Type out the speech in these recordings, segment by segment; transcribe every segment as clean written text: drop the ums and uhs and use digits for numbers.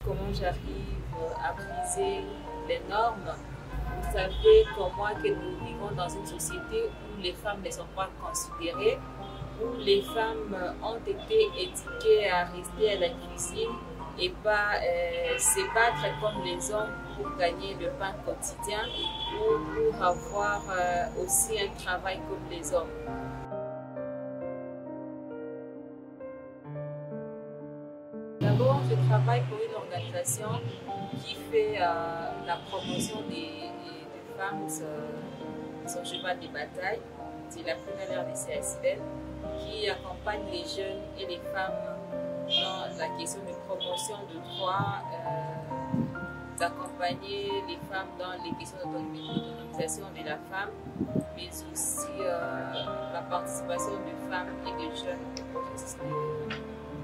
comment j'arrive à briser les normes. Vous savez comme moi que nous vivons dans une société où les femmes ne sont pas considérées, où les femmes ont été éduquées à rester à la cuisine et pas se battre comme les hommes pour gagner le pain quotidien ou pour avoir aussi un travail comme les hommes. D'abord, je travaille pour une organisation qui fait la promotion des femmes sur cheval de bataille. C'est la première RDC ASBEL qui accompagne les jeunes et les femmes dans la question de promotion de droits, d'accompagner les femmes dans les questions d'autonomisation de la femme, mais aussi la participation de femmes et de jeunes au processus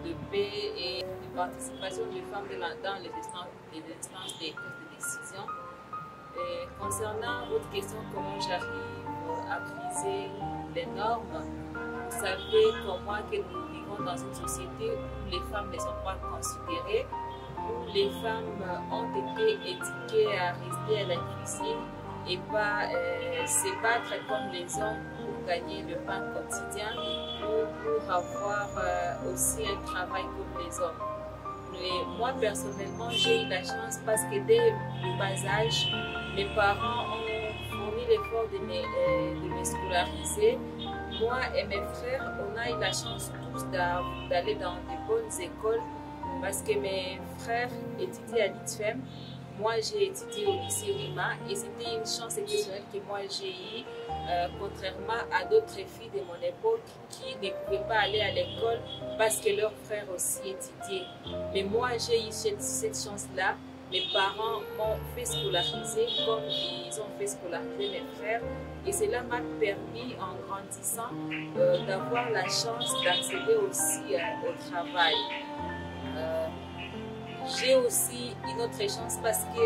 de paix et la participation de femmes dans les instances des prises de décision. Et concernant votre question, comment j'arrive à briser les normes, vous savez comme moi que nous vivons dans une société où les femmes ne sont pas considérées, où les femmes ont été éduquées à rester à la cuisine et pas se battre comme les hommes pour gagner le pain quotidien ou pour avoir aussi un travail comme les hommes. Et moi personnellement, j'ai eu la chance parce que dès le bas âge, mes parents ont fourni l'effort de me scolariser. Moi et mes frères, on a eu la chance tous d'aller dans de bonnes écoles parce que mes frères étudiaient à l'ITFEM. Moi, j'ai étudié au lycée Rima et c'était une chance exceptionnelle que moi j'ai eue, contrairement à d'autres filles de mon époque qui ne pouvaient pas aller à l'école parce que leurs frères aussi étudiaient. Mais moi, j'ai eu cette chance-là. Mes parents m'ont fait scolariser comme ils ont fait scolariser mes frères et cela m'a permis, en grandissant, d'avoir la chance d'accéder aussi au travail. J'ai aussi une autre chance parce que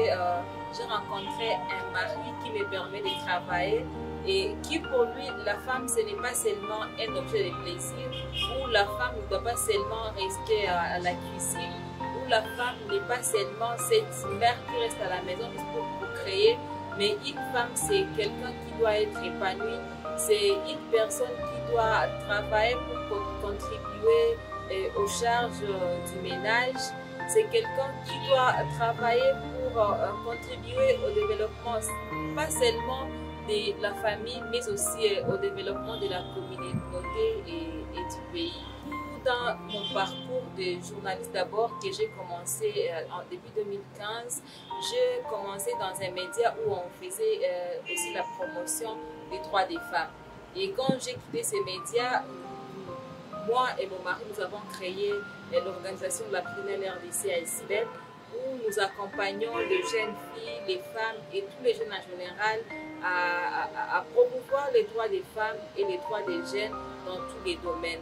j'ai rencontré un mari qui me permet de travailler et qui pour lui, la femme ce n'est pas seulement un objet de plaisir, où la femme ne doit pas seulement rester à la cuisine, où la femme n'est pas seulement cette mère qui reste à la maison pour créer, mais une femme c'est quelqu'un qui doit être épanoui, c'est une personne qui doit travailler pour contribuer aux charges du ménage. C'est quelqu'un qui doit travailler pour contribuer au développement, pas seulement de la famille, mais aussi au développement de la communauté et du pays. Dans mon parcours de journaliste d'abord, que j'ai commencé depuis 2015, j'ai commencé dans un média où on faisait aussi la promotion des droits des femmes. Et quand j'ai quitté ces médias, moi et mon mari, nous avons créé l'organisation de la première RDC ASBEL où nous accompagnons les jeunes filles, les femmes et tous les jeunes en général à promouvoir les droits des femmes et les droits des jeunes dans tous les domaines.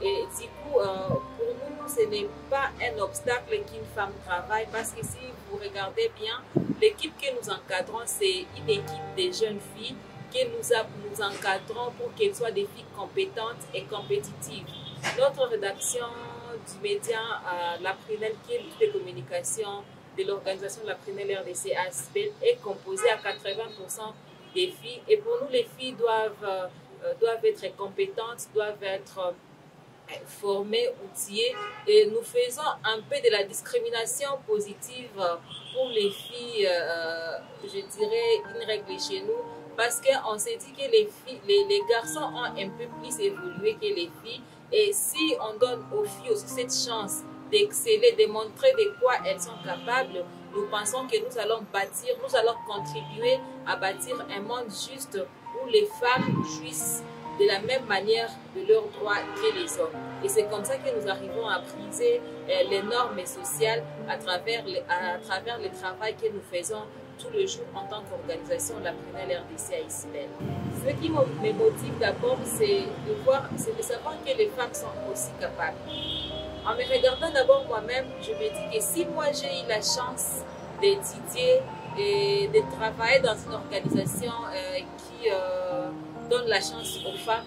Et du coup, pour nous, ce n'est pas un obstacle qu'une femme travaille parce que si vous regardez bien, l'équipe que nous encadrons, c'est une équipe de jeunes filles que nous encadrons pour qu'elles soient des filles compétentes et compétitives. Notre rédaction du média La Prunelle, qui est l'équipe de communication de l'organisation de la Prunelle RDC ASBEL, est composée à 80% des filles. Et pour nous, les filles doivent être compétentes, doivent être formées, outillées. Et nous faisons un peu de la discrimination positive pour les filles, je dirais une règle chez nous, parce qu'on s'est dit que les garçons ont un peu plus évolué que les filles. Et si on donne aux filles aussi cette chance d'exceller, de montrer de quoi elles sont capables, nous pensons que nous allons contribuer à bâtir un monde juste où les femmes jouissent de la même manière de leurs droits que les hommes. Et c'est comme ça que nous arrivons à briser les normes sociales à travers le travail que nous faisons tous les jours en tant qu'organisation de la Prunelle RDC ASBEL. Ce qui me motive d'abord, c'est de savoir que les femmes sont aussi capables. En me regardant d'abord moi-même, je me dis que si moi j'ai eu la chance d'étudier et de travailler dans une organisation qui donne la chance aux femmes,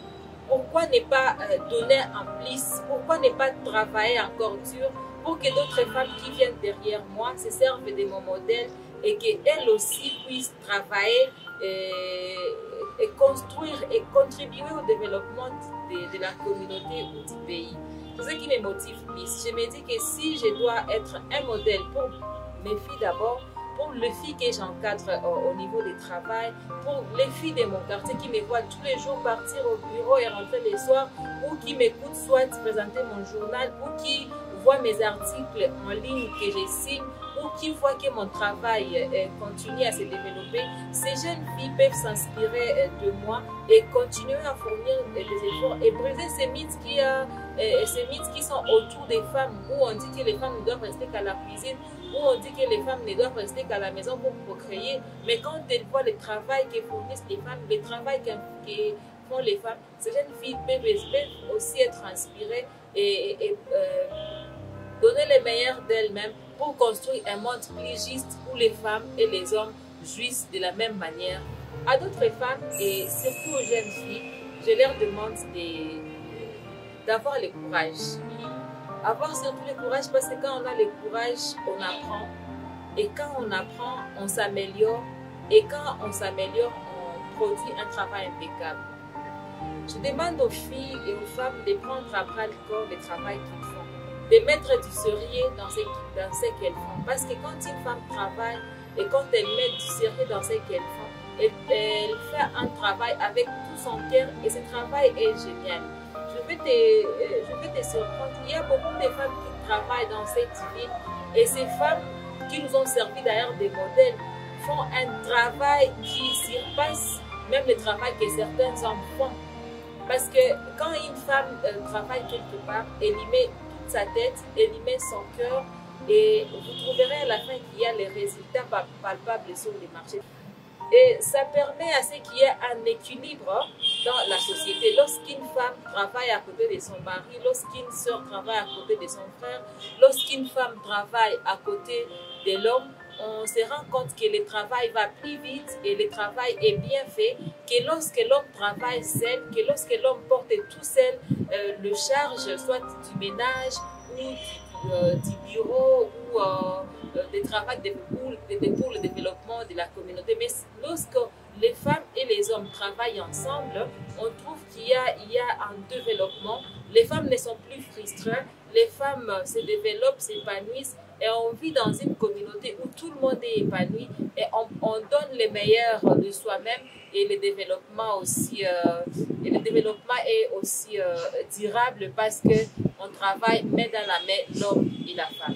pourquoi ne pas donner en plus? Pourquoi ne pas travailler encore dur pour que d'autres femmes qui viennent derrière moi se servent de mon modèle et qu'elles aussi puissent travailler et construire et contribuer au développement de la communauté ou du pays. C'est ce qui me motive plus. Je me dis que si je dois être un modèle pour mes filles d'abord, pour les filles que j'encadre au niveau du travail, pour les filles de mon quartier qui me voient tous les jours partir au bureau et rentrer le soir, ou qui m'écoutent soit présenter mon journal, ou qui voient mes articles en ligne que je signe, ou qui voient que mon travail continue à se développer, ces jeunes filles peuvent s'inspirer de moi et continuer à fournir des efforts et briser ces mythes qui sont autour des femmes, où on dit que les femmes ne doivent rester qu'à la cuisine, où on dit que les femmes ne doivent rester qu'à la maison pour procréer. Mais quand elles voient le travail que fournissent les femmes, le travail que font les femmes, ces jeunes filles peuvent aussi être inspirées et donner le meilleur d'elles-mêmes pour construire un monde plus juste où les femmes et les hommes jouissent de la même manière. À d'autres femmes et surtout aux jeunes filles, je leur demande d'avoir le courage. Avoir surtout le courage parce que quand on a le courage, on apprend. Et quand on apprend, on s'améliore. Et quand on s'améliore, on produit un travail impeccable. Je demande aux filles et aux femmes de prendre à bras le corps le travail qu'ils font, de mettre du sérieux dans ce qu'elles font. Parce que quand une femme travaille et quand elle met du sérieux dans ce qu'elle font, elle fait un travail avec tout son cœur et ce travail est génial. Je vais te surprendre. Il y a beaucoup de femmes qui travaillent dans cette ville et ces femmes qui nous ont servi d'ailleurs des modèles font un travail qui surpasse même le travail que certains hommes font. Parce que quand une femme travaille quelque part, elle y met toute sa tête, elle y met son cœur et vous trouverez à la fin qu'il y a les résultats palpables sur le marché. Et ça permet à ce qu'il y ait un équilibre dans la société. Lorsqu'une femme travaille à côté de son mari, lorsqu'une sœur travaille à côté de son frère, lorsqu'une femme travaille à côté de l'homme, on se rend compte que le travail va plus vite et le travail est bien fait, que lorsque l'homme travaille seul, que lorsque l'homme porte tout seul le charge, soit du ménage ou du bureau ou des travail pour le développement de la communauté. Mais lorsque les femmes et les hommes travaillent ensemble, on trouve qu'il y a un développement. Les femmes ne sont plus frustrées, les femmes se développent, s'épanouissent et on vit dans une communauté où tout le monde est épanoui et on donne le meilleur de soi-même et le développement est aussi durable parce qu'on travaille main dans la main, l'homme et la femme.